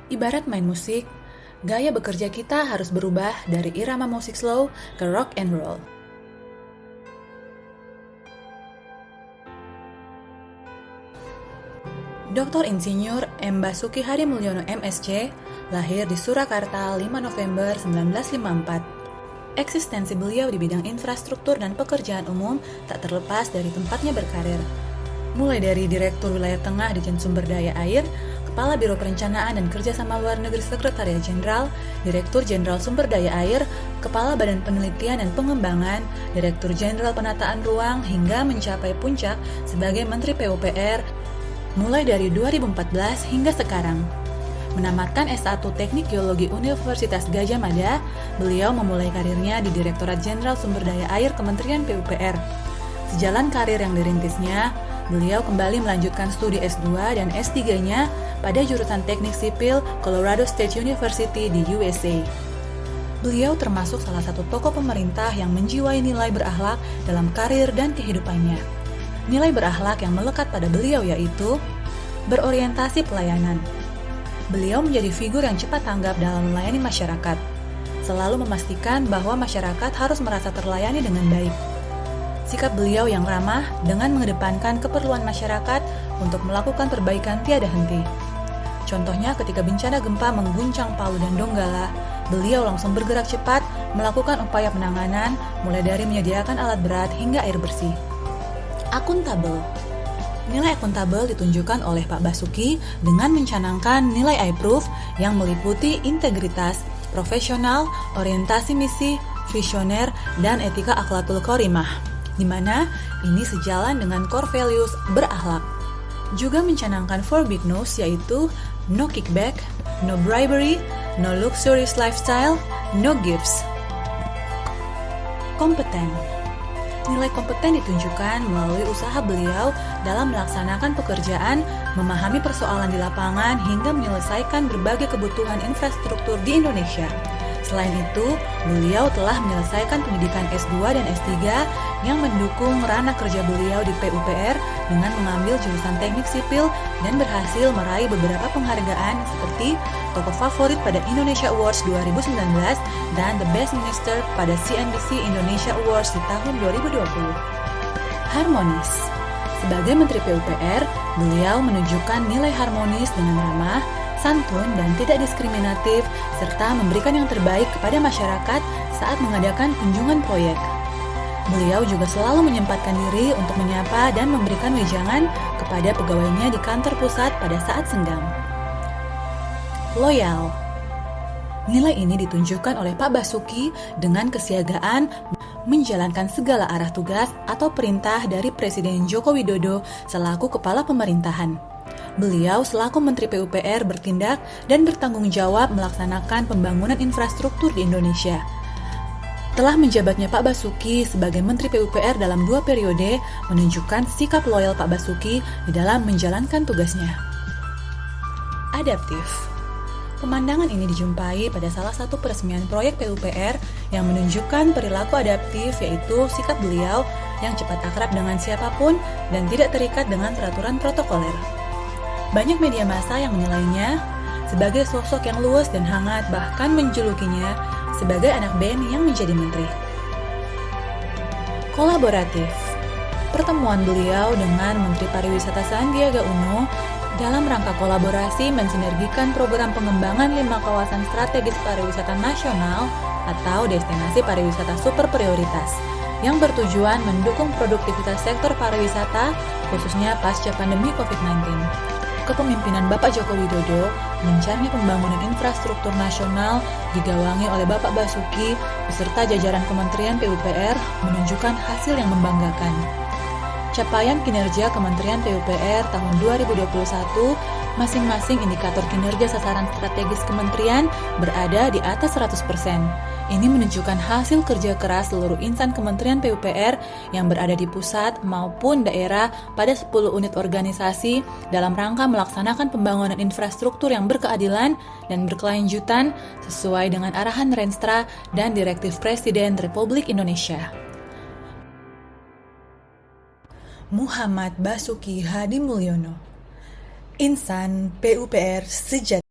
Ibarat main musik, gaya bekerja kita harus berubah dari irama musik slow ke rock and roll. Dr. Insinyur M. Basuki Hadi Mulyono MSc lahir di Surakarta 5 November 1954. Eksistensi beliau di bidang infrastruktur dan pekerjaan umum tak terlepas dari tempatnya berkarir. Mulai dari Direktur Wilayah Tengah Ditjen Sumber Daya Air, Kepala Biro Perencanaan dan Kerjasama Luar Negeri Sekretariat Jenderal, Direktur Jenderal Sumber Daya Air, Kepala Badan Penelitian dan Pengembangan, Direktur Jenderal Penataan Ruang hingga mencapai puncak sebagai Menteri PUPR mulai dari 2014 hingga sekarang. Menamatkan S1 Teknik Geologi Universitas Gadjah Mada, beliau memulai karirnya di Direktorat Jenderal Sumber Daya Air Kementerian PUPR. Sejalan karir yang dirintisnya, beliau kembali melanjutkan studi S2 dan S3-nya pada jurusan Teknik Sipil Colorado State University di USA. Beliau termasuk salah satu tokoh pemerintah yang menjiwai nilai berakhlak dalam karir dan kehidupannya. Nilai berakhlak yang melekat pada beliau yaitu berorientasi pelayanan. Beliau menjadi figur yang cepat tanggap dalam melayani masyarakat, selalu memastikan bahwa masyarakat harus merasa terlayani dengan baik. Sikap beliau yang ramah dengan mengedepankan keperluan masyarakat untuk melakukan perbaikan tiada henti. Contohnya ketika bencana gempa mengguncang Palu dan Donggala, beliau langsung bergerak cepat melakukan upaya penanganan mulai dari menyediakan alat berat hingga air bersih. Akuntabel. Nilai akuntabel ditunjukkan oleh Pak Basuki dengan mencanangkan nilai I-Proof yang meliputi integritas, profesional, orientasi misi, visioner, dan etika akhlakul karimah, di mana ini sejalan dengan core values berakhlak. Juga mencanangkan 4 big no's yaitu no kickback, no bribery, no luxurious lifestyle, no gifts. Kompeten. Nilai kompeten ditunjukkan melalui usaha beliau dalam melaksanakan pekerjaan, memahami persoalan di lapangan, hingga menyelesaikan berbagai kebutuhan infrastruktur di Indonesia. Selain itu, beliau telah menyelesaikan pendidikan S2 dan S3 yang mendukung ranah kerja beliau di PUPR dengan mengambil jurusan Teknik Sipil dan berhasil meraih beberapa penghargaan seperti Tokoh Favorit pada Indonesia Awards 2019 dan The Best Minister pada CNBC Indonesia Awards di tahun 2020. Harmonis. Sebagai Menteri PUPR, beliau menunjukkan nilai harmonis dengan ramah, santun, dan tidak diskriminatif, serta memberikan yang terbaik kepada masyarakat saat mengadakan kunjungan proyek. Beliau juga selalu menyempatkan diri untuk menyapa dan memberikan wejangan kepada pegawainya di kantor pusat pada saat senggang. Loyal. Nilai ini ditunjukkan oleh Pak Basuki dengan kesiagaan menjalankan segala arah tugas atau perintah dari Presiden Joko Widodo selaku kepala pemerintahan. Beliau selaku Menteri PUPR bertindak dan bertanggung jawab melaksanakan pembangunan infrastruktur di Indonesia. Telah menjabatnya Pak Basuki sebagai Menteri PUPR dalam 2 periode menunjukkan sikap loyal Pak Basuki di dalam menjalankan tugasnya. Adaptif. Pemandangan ini dijumpai pada salah satu peresmian proyek PUPR yang menunjukkan perilaku adaptif, yaitu sikap beliau yang cepat akrab dengan siapapun dan tidak terikat dengan peraturan protokoler. Banyak media massa yang menilainya sebagai sosok yang luas dan hangat, bahkan menjulukinya sebagai anak band yang menjadi menteri. Kolaboratif. Pertemuan beliau dengan Menteri Pariwisata Sandiaga Uno dalam rangka kolaborasi mensinergikan program pengembangan 5 kawasan strategis pariwisata nasional atau destinasi pariwisata super prioritas yang bertujuan mendukung produktivitas sektor pariwisata khususnya pasca pandemi COVID-19. Kepemimpinan Bapak Joko Widodo gencarnya pembangunan infrastruktur nasional digawangi oleh Bapak Basuki beserta jajaran Kementerian PUPR menunjukkan hasil yang membanggakan. Capaian kinerja Kementerian PUPR tahun 2021, masing-masing indikator kinerja sasaran strategis kementerian berada di atas 100%. Ini menunjukkan hasil kerja keras seluruh insan Kementerian PUPR yang berada di pusat maupun daerah pada 10 unit organisasi dalam rangka melaksanakan pembangunan infrastruktur yang berkeadilan dan berkelanjutan sesuai dengan arahan Renstra dan Direktif Presiden Republik Indonesia. Muhammad Basuki Hadi Mulyono, insan PUPR sejati.